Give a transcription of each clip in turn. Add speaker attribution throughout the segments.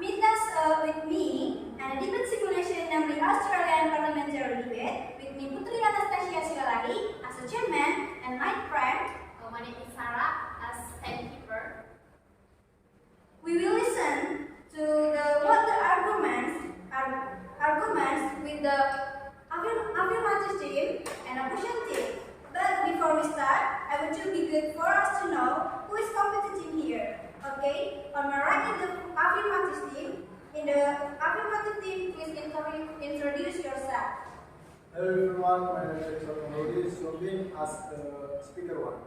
Speaker 1: meet us with me and a debate simulation namely Australian Parliamentary Debate with me Putri Anastasia Sigalagi as a chairman and my friend.
Speaker 2: My name is Sarah as timekeeper.
Speaker 1: We will listen to what the arguments with the affirmative team and opposition team. But before we start, I would be good for us to know who is competitive here. Okay, on my right is the affirmative team. In the affirmative team, please introduce yourself.
Speaker 3: Hello everyone, my name is Rodi, so being as the speaker one.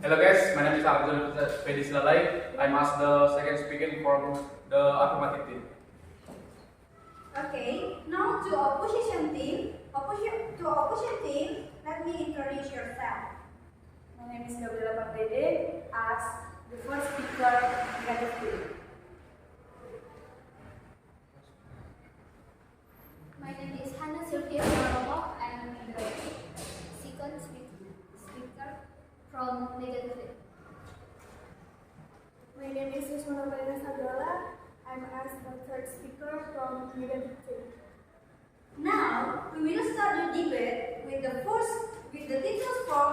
Speaker 4: Hello guys, my name is Arjun Fedi Silalai. I'm as the second speaker from the affirmative team.
Speaker 1: Okay, now to opposition team. Opposition team, let me introduce yourself.
Speaker 5: My name is Gabriela Pardede as the first speaker negative team.
Speaker 2: My name is Hannah Sylvia Romo. I am the second speaker from negative team.
Speaker 5: My name is Susmana Baina Sagrala. I'm as the third speaker from negative team.
Speaker 1: Now we will start the debate with the teachers for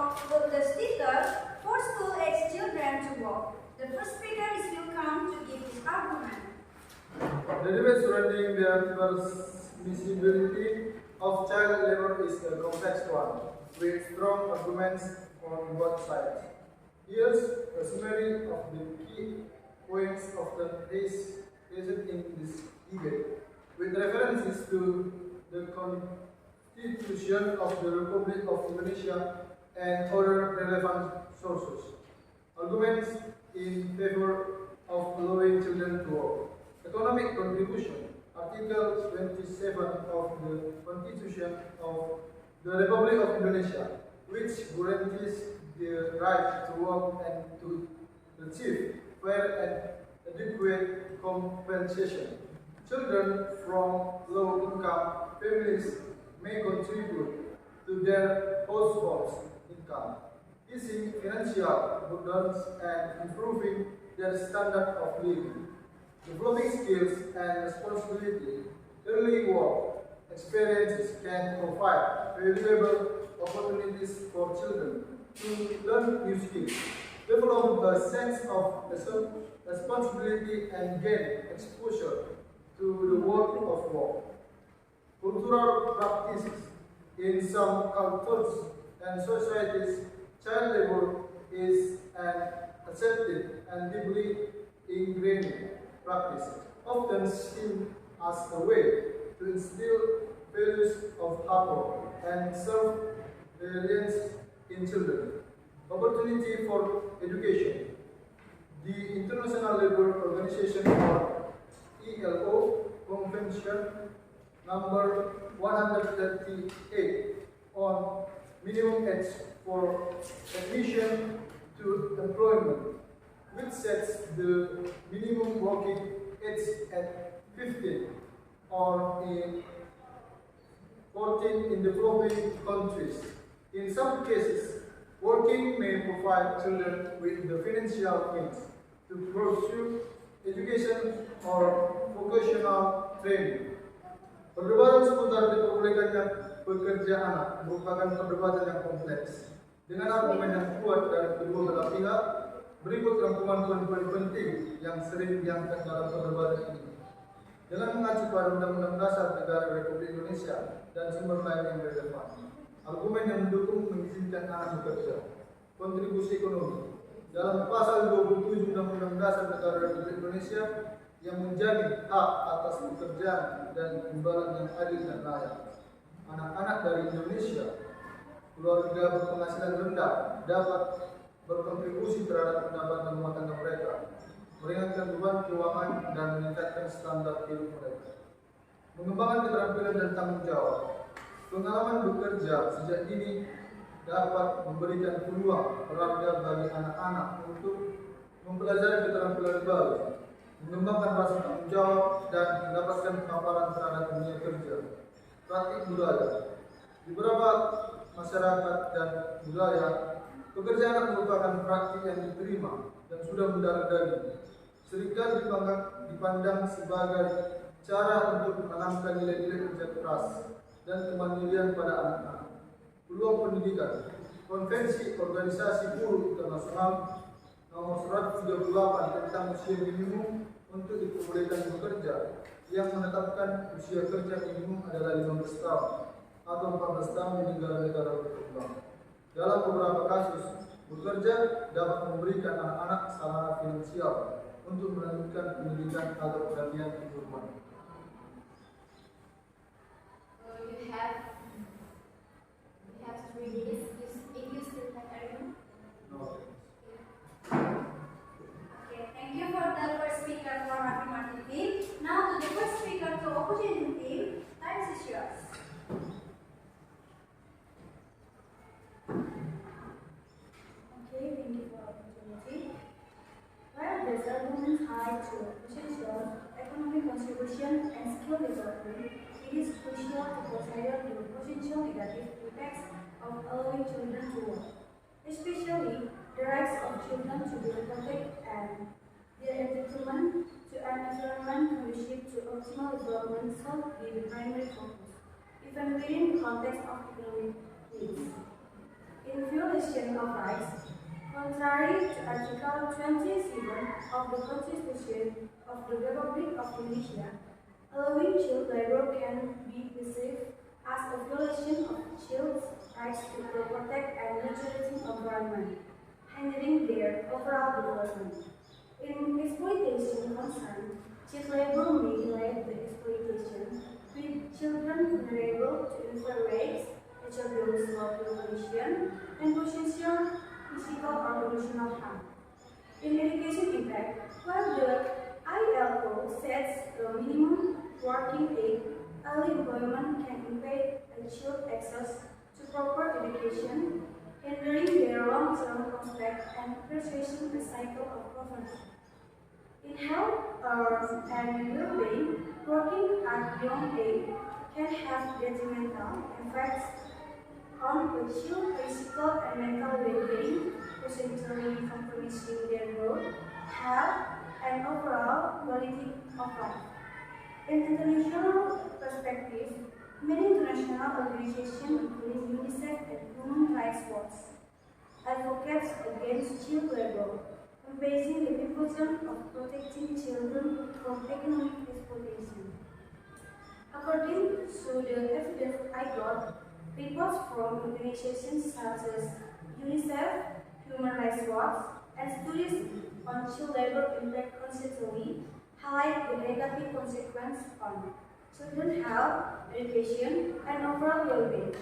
Speaker 1: the sticker for school age children to walk. The first speaker is welcome to give his argument.
Speaker 3: The debate surrounding the transmissibility of child labor is a complex one, with strong arguments on both sides. Here's a summary of the key points of the case present in this debate, with references to the Constitution of the Republic of Indonesia and other relevant sources. Arguments in favor of allowing children to work. Economic contribution. Article 27 of the Constitution of the Republic of Indonesia, which guarantees the right to work and to achieve fair and adequate compensation. Children from low-income families may contribute to their household's income, easing financial burdens and improving their standard of living. Developing skills and responsibility, early work experiences can provide valuable opportunities for children to learn new skills, develop a sense of responsibility and gain exposure to the world of work. Cultural practices. In some cultures and societies, child labor is an accepted and deeply ingrained practice, often seen as a way to instill values of hard work and self-reliance in children. Opportunity for education. The International Labour Organization, or ILO Convention number 138 on minimum age for admission to employment, which sets the minimum working age at 15 or in 14 in developing countries. In some cases, working may provide children with the financial means to pursue education or vocational training. Perdebatan seputar diperbolehkannya bekerja anak merupakan perdebatan yang kompleks. Dengan argumen yang kuat dari kedua belah pihak, berikut rangkuman poin-poin penting yang sering diangkat dalam perdebatan ini. Dengan mengacu pada Undang-Undang Dasar Negara Republik Indonesia dan sumber lain yang relevan, argumen yang mendukung mengizinkan anak bekerja. Kontribusi ekonomi. Dalam pasal 27 Undang-Undang Dasar Negara Republik Indonesia yang menjamin hak atas pekerjaan dan imbalan yang adil dan layak. Anak-anak dari Indonesia, keluarga berpenghasilan rendah dapat berkontribusi terhadap pendapatan rumah tangga mereka, meringankan beban keuangan dan meningkatkan standar hidup mereka. Mengembangkan keterampilan dan tanggung jawab. Pengalaman bekerja sejak dini dapat memberikan peluang berharga bagi anak-anak untuk mempelajari keterampilan baru, mengembangkan rasa tanggung jawab dan mendapatkan paparan terhadap dunia kerja. Praktik budaya. Di beberapa masyarakat dan budaya, pekerjaan merupakan praktik yang diterima dan sudah mendarah daging. Seringkali dipandang sebagai cara untuk menanamkan nilai-nilai kerja keras dan kemandirian pada anak-anak. Peluang pendidikan. Konvensi Organisasi Buruh Internasional Nomor 138 tentang usia minimum untuk diperbolehkan bekerja, yang menetapkan usia kerja minimum adalah 15 tahun atau 14 tahun di negara-negara berkembang. Dalam beberapa kasus, bekerja dapat memberikan anak-anak sarana finansial untuk melanjutkan pendidikan atau pelatihan kehidupan.
Speaker 2: You have 3 minutes. If you still have everyone.
Speaker 3: No.
Speaker 1: Okay, thank you for the first speaker for affirmative team. Now to the first speaker to opposition team. Time is yours.
Speaker 5: Okay, thank you for the opportunity. While these arguments are to potential economic contribution and skill development, it is crucial to consider the potential negative effects of allowing children to work, especially the rights of children to be protected and their entitlement to an environment conducive to optimal development should be the primary focus, even within the context of economic needs. In violation of rights, contrary to Article 27 of the Constitution of the Republic of Indonesia, allowing child labor can be perceived as a violation of children's rights to a protected and nurturing environment, hindering their overall development. In exploitation concern, child labor may relate the exploitation with children vulnerable to infant abuse or violation, and potential physical or emotional harm. In education impact, while the ILO sets a minimum working age, early employment can impede a child's access to proper education, hindering their long-term prospects and perpetuating a cycle of poverty. In health and well-being, working at young age can have detrimental effects on a child's physical and mental well-being, potentially compromising their growth, health, and overall quality of life. In international perspective, many international organizations, including UNICEF and Human Rights Watch, advocates against child labor, embracing the importance of protecting children from economic exploitation. According to the evidence I got, reports from organizations such as UNICEF, Human Rights Watch, and studies on child labor impact consistently highlight the negative consequences on children's health, education, and overall well-being.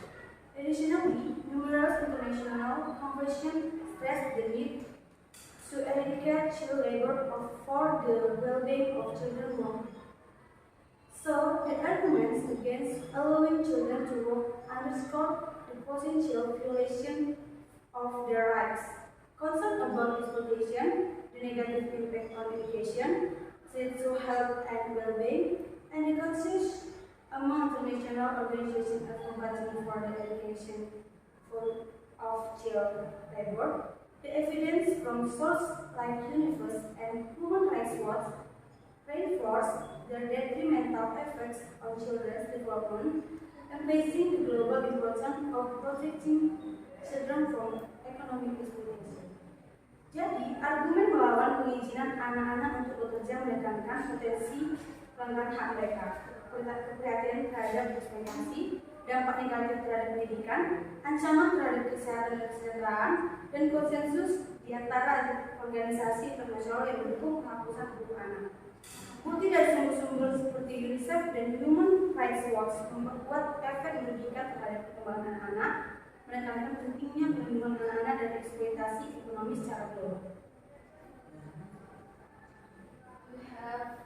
Speaker 5: Additionally, numerous international conventions stress the need to eradicate child labor for the well-being of children working. So, the arguments against allowing children to work underscore the potential violation of their rights, concern about exploitation, the negative impact on education, sexual health and well-being, and the consensus among international organizations advocating for the eradication of child labor. The evidence from sources like UNICEF and Human Rights Watch reinforce the detrimental effects on children's development, emphasizing the global importance of protecting children from economic exploitation. Jadi, argumen melawan pengizinan anak-anak untuk bekerja menekankan potensi pelanggaran hak mereka, keprihatinan terhadap eksploitasi, dampak negatif terhadap pendidikan, ancaman terhadap kesehatan dan kesejahteraan, dan konsensus di antara organisasi internasional yang mendukung penghapusan buku anak. Bukti dari sumber-sumber seperti UNICEF dan Human Rights Watch memperkuat efek merugikan terhadap perkembangan anak, menekankan pentingnya perlindungan anak-anak dan eksploitasi ekonomi secara global.
Speaker 2: You have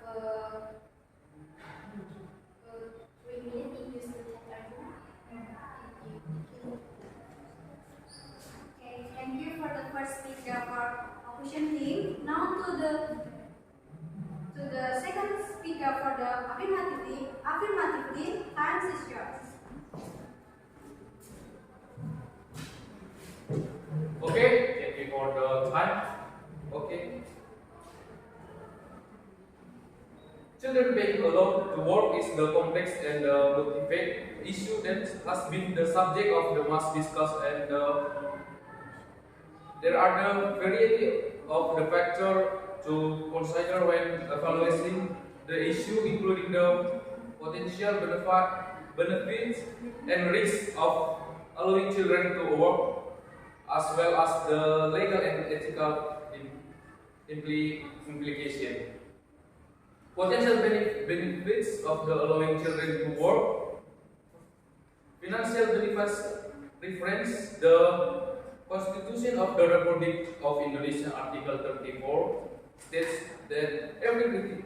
Speaker 2: 3 minutes if you still have everyone.
Speaker 1: Okay, thank you for the first speaker for opposition team. Now to the second speaker for the affirmative team. Affirmative team, time is yours.
Speaker 4: Okay, thank you for the time. Children being allowed to work is the complex and motivate issue that has been the subject of the mass discuss, and there are the variety of the factor to consider when evaluating the issue, including the potential benefits and risks of allowing children to work, as well as the legal and ethical implication. Potential benefits of the allowing children to work. Financial benefits reference the Constitution of the Republic of Indonesia, Article 34, states that every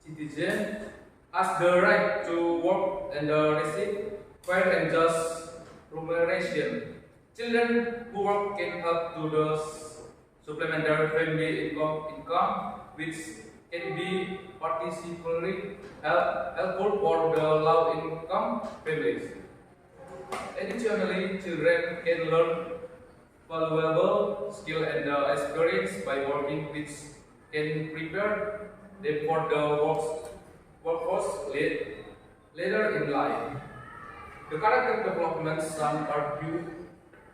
Speaker 4: citizen has the right to work and receive fair and just remuneration. Children who work can help to the supplementary family income, which can be particularly helpful for the low-income families. Additionally, children can learn valuable skill and experience by working, which can prepare them for the workforce later in life. The character development, some argue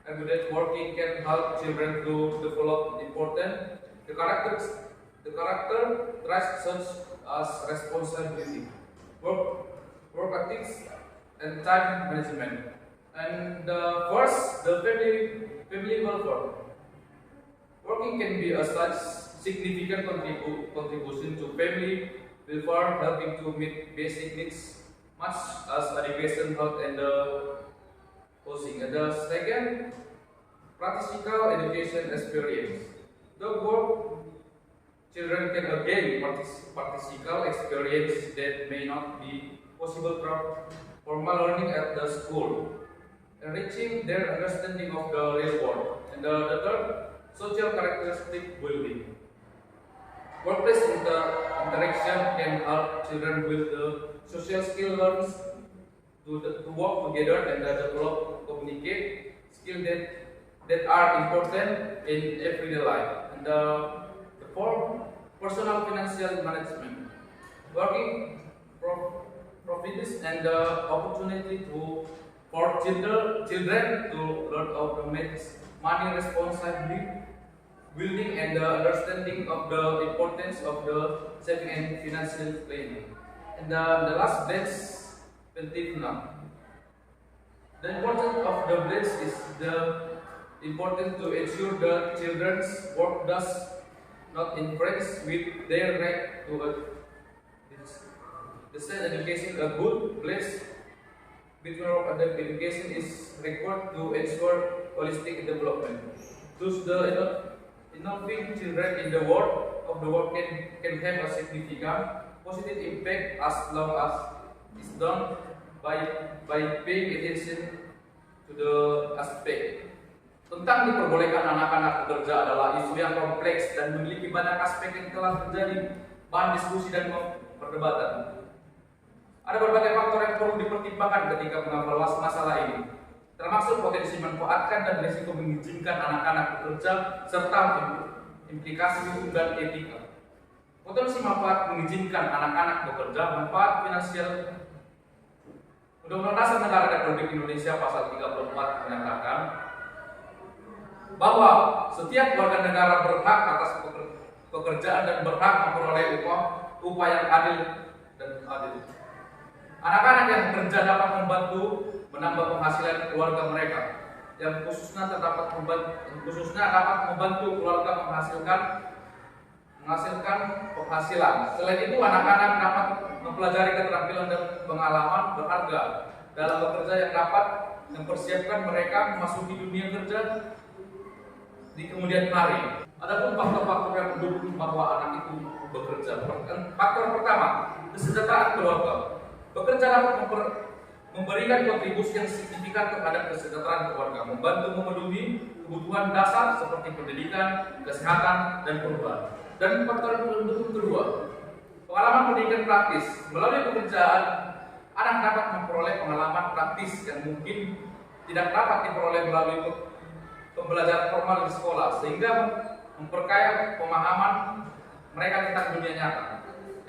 Speaker 4: that working can help children to develop important the character traits such as responsibility, work ethics, and time management. And first, the family welfare. Working can be a such significant contribution to family welfare, helping to meet basic needs, much as education, health, and housing. And the second, practical education experience. The work children can again practical experience that may not be possible from formal learning at the school, enriching their understanding of the real world. And the third, social characteristic building. Workplace interaction can help children build the social skill learns to work together and develop communicate skills that are important in everyday life. And the fourth, personal financial management. Working provides and the opportunity for children to learn how to manage money responsibly, building and the understanding of the importance of the saving and financial planning. And the last branch, pentifna. The importance of the branch is the important to ensure the children's work does not infringe with their right to a decent education. A good place between work and education is required to ensure holistic development. Thus, the involving children in the world of the work can have a significant positive impact as long as it's done by paying attention to the aspect. Tentang diperbolehkan anak-anak bekerja adalah isu yang kompleks dan memiliki banyak aspek yang telah menjadi bahan diskusi dan perdebatan. Ada berbagai faktor yang perlu dipertimbangkan ketika mengevaluasi masalah ini, termasuk potensi manfaatkan dan risiko mengizinkan anak-anak bekerja serta implikasi hukum dan etika. Potensi manfaat mengizinkan anak-anak bekerja, manfaat finansial. Undang-Undang Dasar Negara Republik Indonesia Pasal 34 menyatakan bahwa setiap warga negara berhak atas pekerjaan dan berhak memperoleh upah yang adil dan adil. Anak-anak yang bekerja dapat membantu menambah penghasilan keluarga mereka, yang khususnya dapat membantu keluarga menghasilkan penghasilan. Selain itu, anak-anak dapat mempelajari keterampilan dan pengalaman berharga dalam bekerja yang dapat mempersiapkan mereka memasuki dunia kerja di kemudian hari. Adapun faktor-faktor yang mendukung bahwa anak itu bekerja. Faktor pertama, kesejahteraan keluarga. Bekerja dapat memberikan kontribusi yang signifikan terhadap kesejahteraan keluarga, membantu memenuhi kebutuhan dasar seperti pendidikan, kesehatan, dan perubahan. Dan faktor pendukung kedua, pengalaman pendidikan praktis. Melalui pekerjaan, anak dapat memperoleh pengalaman praktis yang mungkin tidak dapat diperoleh melalui pembelajaran formal di sekolah, sehingga memperkaya pemahaman mereka tentang dunia nyata.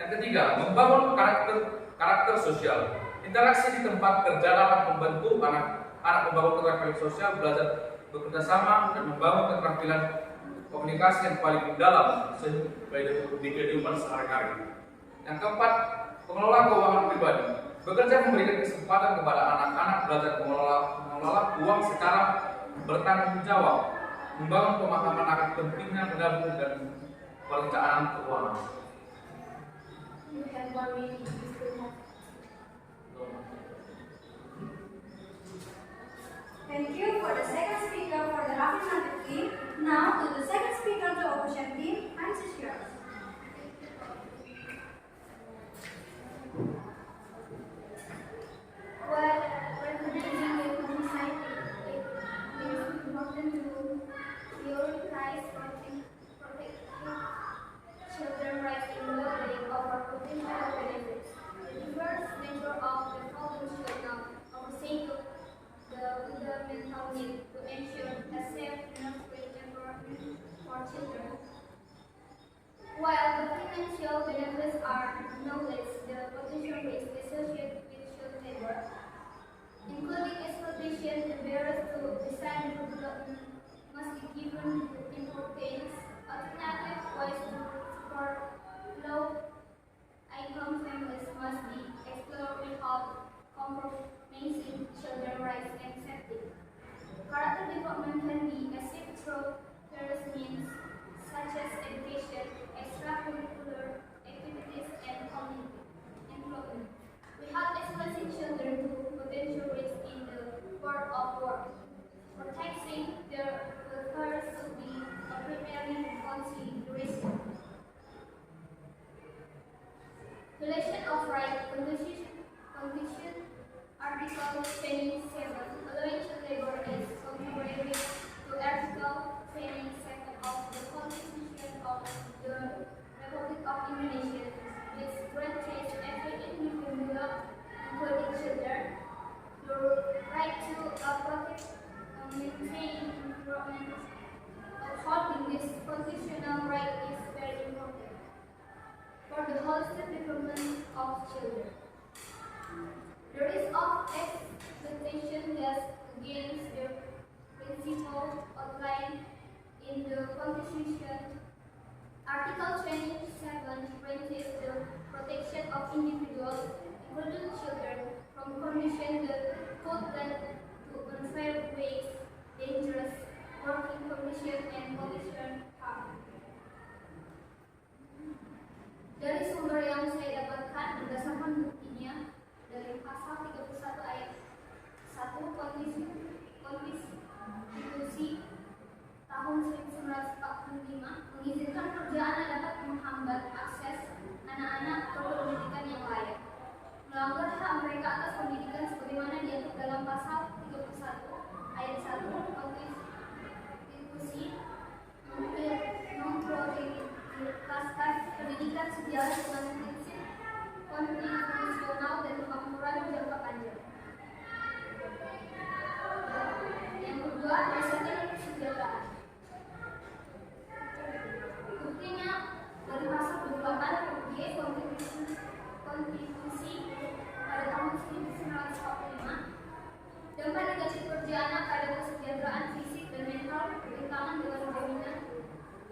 Speaker 4: Yang ketiga, membangun karakter sosial. Interaksi di tempat kerja dapat membantu anak membangun keterampilan sosial, belajar bekerja sama, dan membangun keterampilan komunikasi yang paling mendalam di kehidupan sehari-hari. Yang keempat, pengelola keuangan pribadi. Bekerja memberikan kesempatan kepada anak-anak belajar mengelola uang secara bertanggung jawab, membangun pemahaman akan pentingnya menabung dan perencanaan keuangan.
Speaker 2: You have 1 minute to still have.
Speaker 1: Thank you for the second speaker for the affirmative team. Now to the second speaker to opposition team, and it's yours.
Speaker 2: While recognizing the countryside, it is important to prioritize protecting children's rights in the way of potential benefits. The diverse nature of the problem should not overshadow the fundamental need to ensure a safe nurturing environment for children. While the financial benefits are acknowledged, the potential risks associated with child labor, including exploitation and barriers to design and development, must be given importance. Alternative ways to support low-income families must be explored without compromising children's rights and safety. Character development can be achieved through various means, such as education, extracurricular activities, and community employment. Without exposing children to potential risks in the world of work, protecting their welfare should be a primary consideration. Violation of right condition Article 27, allowing child labor is contrary to Article 27 of the Constitution of the Republic of Indonesia, which grants every individual, including children, the right to protect and maintain environment. Upholding this constitutional right is very important for the holistic development of children. The risk of exploitation goes against the principle outlined in the Constitution. Article 27 guarantees the protection of individuals, including children, from conditions that could lead to unfair ways, dangerous working conditions, and condition harm. Dari sumber yang saya dapatkan berdasarkan buktinya dari pasal 31 ayat 1 Konstitusi tahun 1945 mengizinkan pekerjaan yang dapat menghambat akses anak-anak ke pendidikan yang layak, melanggar hak mereka atas pendidikan sebagaimana diatur dalam pasal 31 ayat 1 Konstitusi, memprioritaskan pendidikan sejalan dengan prinsip konstitusional dan kemakmuran jangka panjang. Yang kedua, dasarnya kesejahteraan. Buktinya dari pasal 28 G Konstitusi pada tahun 1945, dampak negatif kerja anak pada kesejahteraan fisik dan mental bertentangan dengan jaminan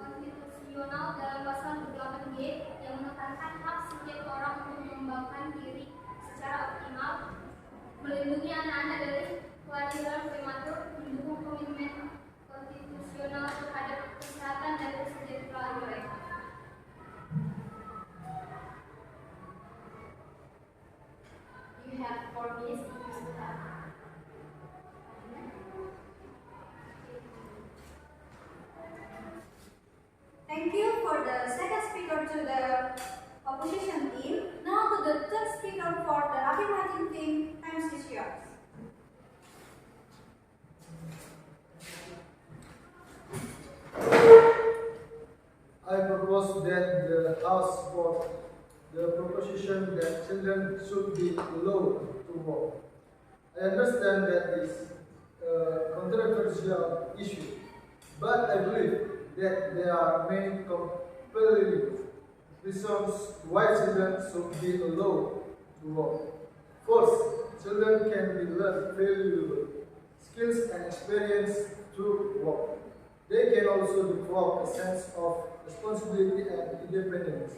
Speaker 2: konstitusional dalam pasal 28 G yang menekankan hak setiap orang untuk mengembangkan diri secara optimal, melindungi anak-anak dari kelahiran prematur, mendukung komitmen konstitusional terhadap kesehatan dan kesejahteraan mereka. You have 4 minutes to use that.
Speaker 1: Thank you for the second speaker to the opposition team. Now to the third speaker for the affirmative team, time is yours.
Speaker 3: I propose that the House support the proposition that children should be allowed to work. I understand that is a controversial issue, but I believe that there are many compelling reasons why children should be allowed to work. First, children can be learned valuable skills and experience through work. They can also develop a sense of responsibility and independence.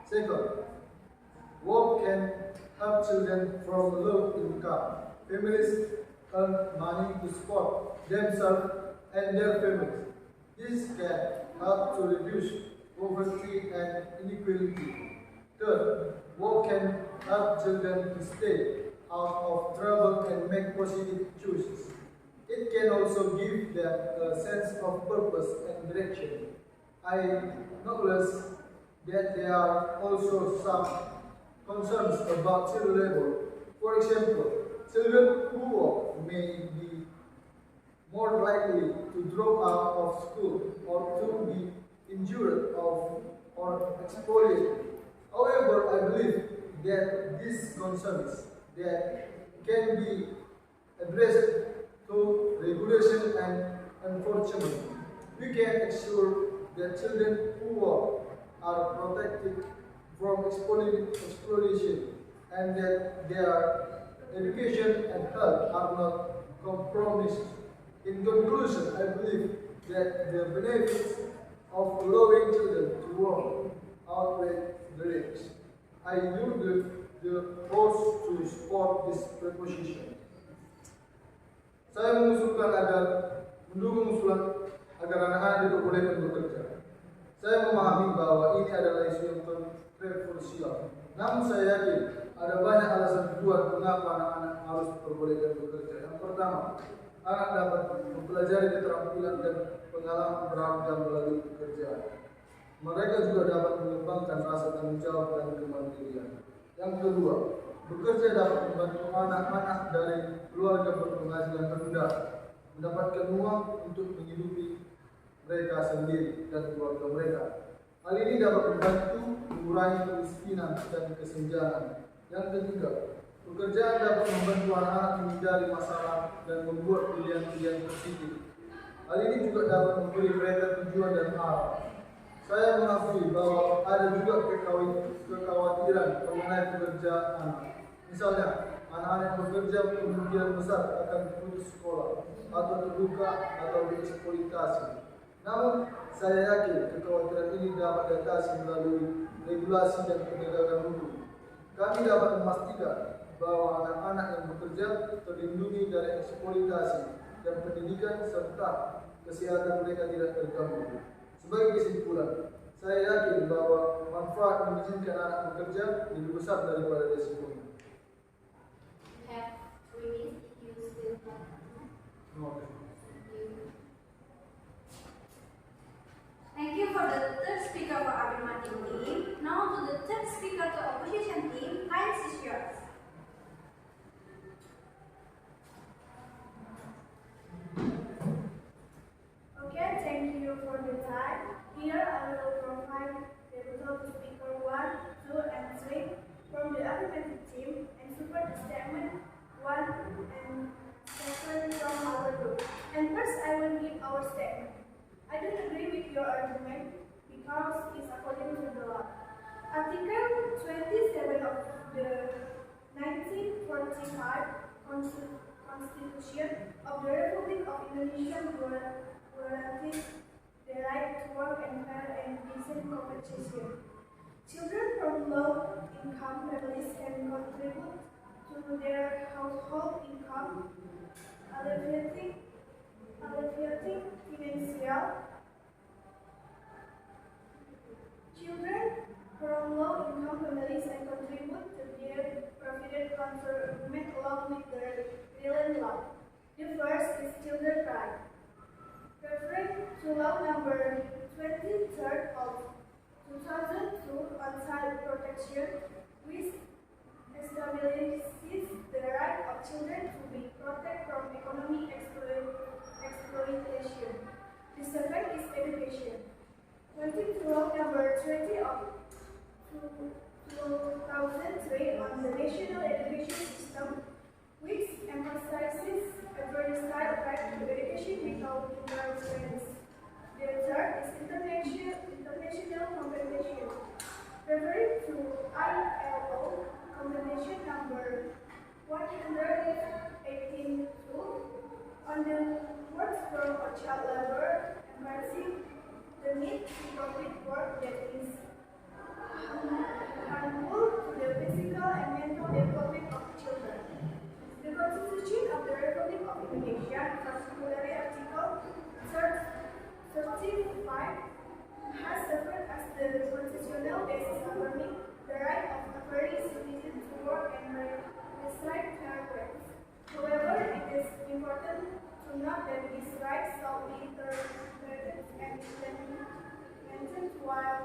Speaker 3: Second, work can help children from low income families earn money to support themselves and their families. This can help to reduce poverty and inequality. Third, work can help children to stay out of trouble and make positive choices. It can also give them a sense of purpose and direction. I acknowledge that there are also some concerns about child labor. For example, children who work may be more likely to drop out of school or to be injured or exploited. However, I believe that these concerns that can be addressed through regulation and enforcement. We can ensure that children who work are protected from exploitation and that their education and health are not compromised. In conclusion, I believe that the benefits of allowing children to work outweigh the risks. I urge the House to support this proposition. Saya mendukung usulan agar anak-anak diperbolehkan bekerja. Saya memahami bahwa ini adalah isu yang kontroversial. Namun saya yakin ada banyak alasan kuat mengapa anak-anak harus diperbolehkan bekerja. Yang pertama, anak dapat mempelajari keterampilan dan pengalaman beragam melalui pekerjaan. Mereka juga dapat mengembangkan rasa tanggung jawab dan kemandirian. Yang kedua, bekerja dapat membantu anak-anak dari keluarga berpenghasilan rendah mendapatkan uang untuk menghidupi mereka sendiri dan keluarga mereka. Hal ini dapat membantu mengurangi kemiskinan dan kesenjangan. Yang ketiga, pekerjaan dapat membantu anak-anak menghindari masalah dan membuat pilihan-pilihan positif. Hal ini juga dapat memberi mereka tujuan dan arah. Saya mengakui bahwa ada juga kekhawatiran mengenai pekerjaan anak. Misalnya, anak-anak yang bekerja kemungkinan besar akan putus sekolah atau terluka atau dieksploitasi. Namun, saya yakin kekhawatiran ini dapat diatasi melalui regulasi dan penegakan hukum. Kami dapat memastikan bahwa anak-anak yang bekerja terlindungi dari eksploitasi dan pendidikan serta kesehatan mereka tidak terganggu. Sebagai kesimpulan, saya yakin bahwa manfaat mengizinkan anak bekerja lebih besar daripada risikonya.
Speaker 2: Have 3 minutes if you still have.
Speaker 1: Thank you for the third speaker for affirmative team. Now to the third speaker to opposition team, time is yours.
Speaker 5: Okay, thank you for the time. Here I will provide the result to speaker 1, 2, and 3 from the affirmative team and support the statement 1 and 7 from our group. And first I will give our statement. I don't agree with your argument because it's according to the law. Article 27 of the 1945 Constitution of the Republic of Indonesia guarantees the right to work and fair and decent compensation. Children from low-income families can contribute to their household income, alleviating financial. Children from low-income families can contribute to their provident conferment along with the relevant law. The first is children's rights. Referring to law number 23rd of 2002 on child protection, which establishes the right of children to be protected from economic exploitation. The second is education. 22 law number 20 of 2003 on the national education system, which emphasizes every child right to education without interference. The third is international competition. Condemnation number 182 on the works from a child labor, emphasizing the need to complete work that is harmful to the physical and mental development of children. The Constitution of the Republic of Indonesia, particularly Article 35, has served as the constitutional basis governing the right of every citizen to work and reside their rights. However, it is important to note that these rights shall be interpreted and implemented while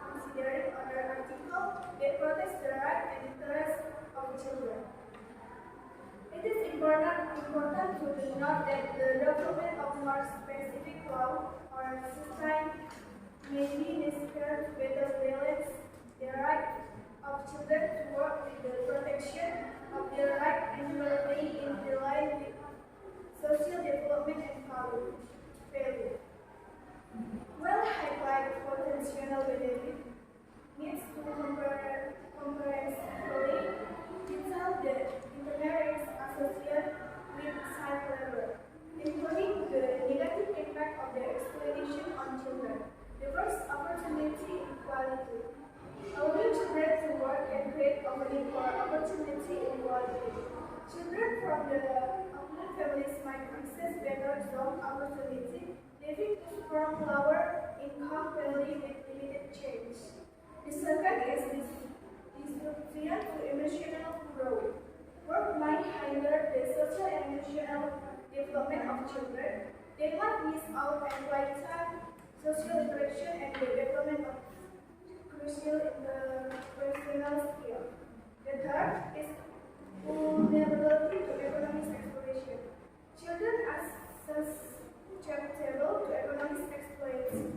Speaker 5: considering other articles that protect the rights and interests of children. It is important to note that the development of more specific law or system may be necessary to better balance the right of children to work with the protection of their right and well-being in the line with social development and value. Well highlight potential benefit needs to comprehensively detail the intermarriage associated with child labor, including the negative impact of the exploitation on children. The first opportunity equality. Allowing children to work and create opening for opportunity equality. Children from the affluent families might access better job opportunity, leaving from lower income family with limited change. The second is disruption to emotional growth. Work might hinder the social and emotional development of children. They might miss out on quality time, social interaction, and the development of crucial interpersonal skills. The third is vulnerability to economic exploitation. Children are susceptible to economic exploitation,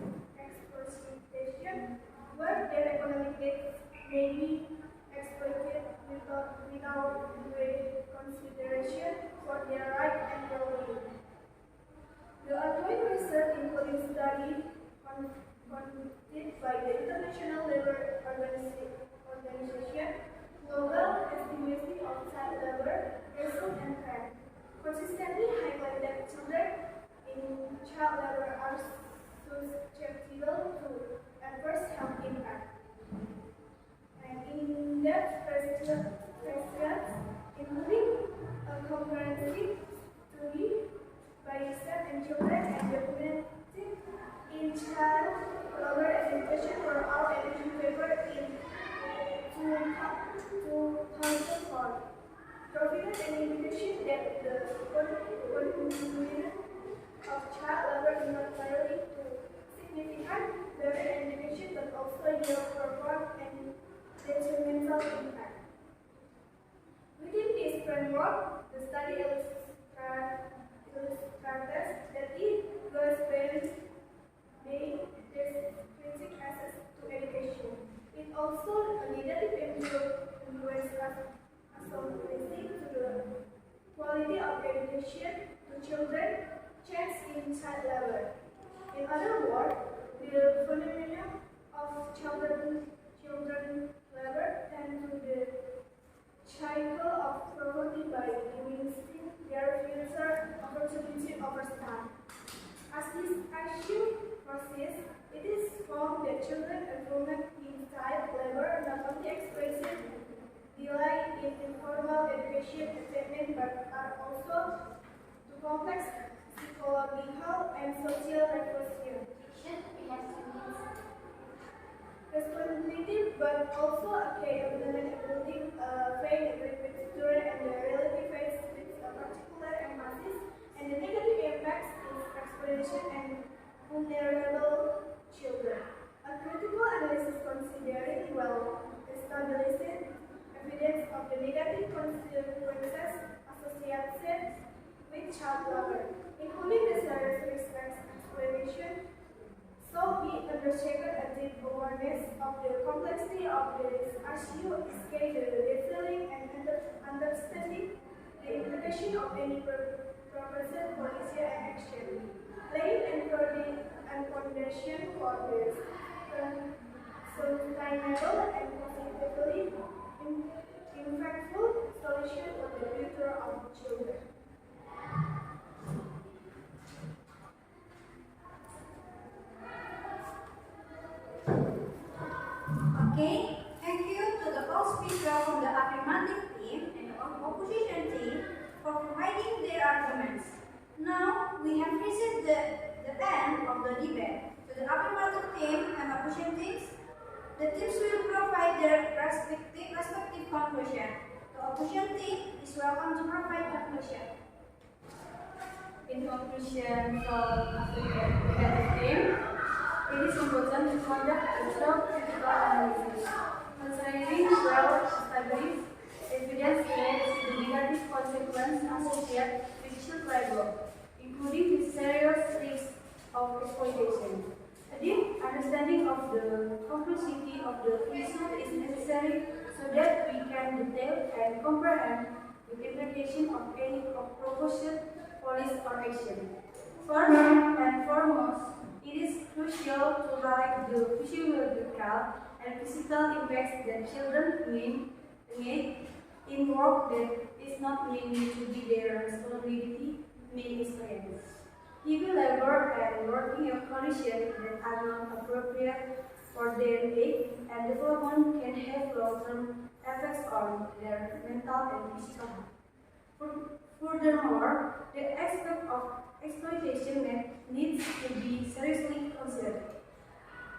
Speaker 5: where their economic needs may be exploited without due consideration for their right and well-being. The ongoing research, including study conducted by the International Labour Organization, Global Estimation of Child Labor, Result and Trend, consistently highlight that children in child labor are susceptible to adverse health impact. And in-depth questions, including a comprehensive study by UNICEF and children and documented in child labor education for all education paper in 2004. Provided an indication that the contribution of child labor is not merely to significant direct education but also your profound and detrimental impact. Within this framework, the study illustrates that it goes beyond basic access to education. It also a negative influence associated to the quality of education to children, change in child labor. In other words, the phenomenon of children labor tend to the cycle of poverty by diminishing their future opportunity over time. As this issue persists, it is found that children involvement in child labor not only experience delay in informal education attainment but are also too complex psychological and social repercussions. Responsibility, but also a key element building faith with children and their relative faith with a particular emphasis and the negative impacts in exploitation and vulnerable children. A critical analysis considering well-established evidence of the negative consequences associated with child labor, including the serious risks exploitation, so be undertaken a deep awareness of the complexity of this issue is key to detailing and understanding the implication of any proposed policy and action, laying and foundation for this sustainable and positively impactful solution for the future of children.
Speaker 1: Okay, thank you to the co-speaker from the affirmative team and the opposition team for providing their arguments. Now we have reached the end of the debate. To the affirmative team and opposition teams, the teams will provide their respective conclusion. The opposition team is welcome to provide conclusion.
Speaker 5: In conclusion, from African team, it is important to conduct a thorough critical analysis, considering well-established evidence related to the negative consequences associated with child labor, including the serious risks of exploitation. A deep understanding of the complexity of the issue is necessary so that we can detail and comprehend the implication of any proposed policy or action. First and foremost, it is crucial to highlight the physiological and physical impacts that children may in work that is not mainly to be their responsibility may experience. Heavy labor and working conditions that are not appropriate for their age and development can have long-term effects on their mental and physical health. Furthermore, the aspect of exploitation needs to be seriously considered.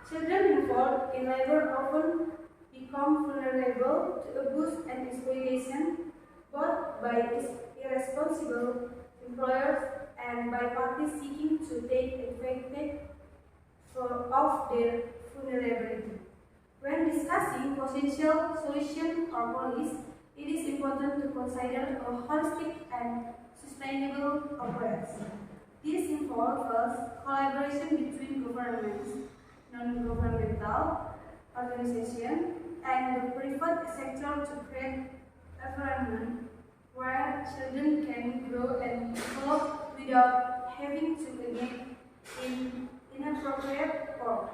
Speaker 5: Children involved in labor often become vulnerable to abuse and exploitation, both by irresponsible employers and by parties seeking to take advantage of their vulnerability. When discussing potential solutions or policies, it is important to consider a holistic and sustainable approach. This involves collaboration between governments, non-governmental organizations, and the private sector to create an environment where children can grow and develop without having to engage in inappropriate work.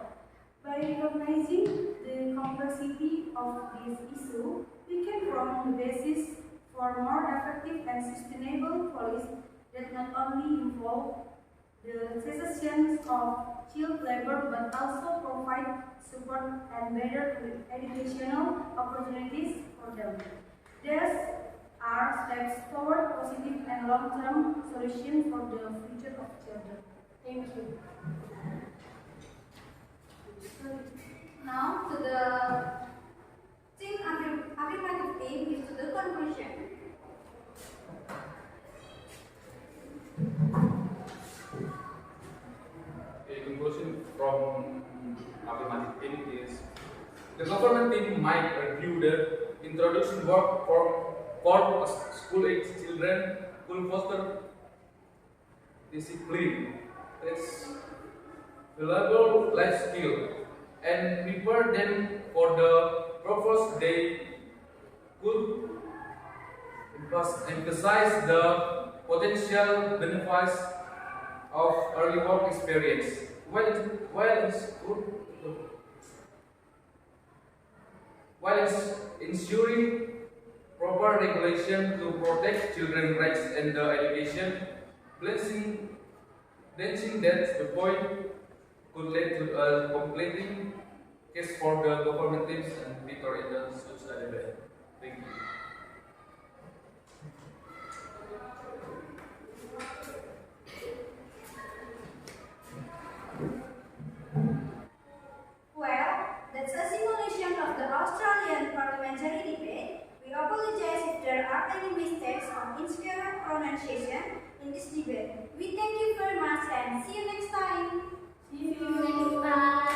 Speaker 5: By recognizing the complexity of this issue, we can form the basis for more effective and sustainable policies that not only involve the cessation of child labor but also provide support and better educational opportunities for them. These are steps toward positive and long-term solutions for the future of children. Thank you.
Speaker 1: Now to the team affirmative team is to the conclusion.
Speaker 4: A conclusion from affirmative team is the government team might argue that introducing work for school-age children could foster discipline, its valuable life skill, and prepare them for the purpose they could emphasize the potential benefits of early work experience, while ensuring proper regulation to protect children's rights and education, balancing that the point could lead to a completing case for the government teams and Peter in the society. Thank you.
Speaker 1: Well, that's a simulation of the Australian parliamentary debate. We apologize if there are any mistakes or incorrect pronunciation in this debate. We thank you very much and see you next time.
Speaker 5: See you next time.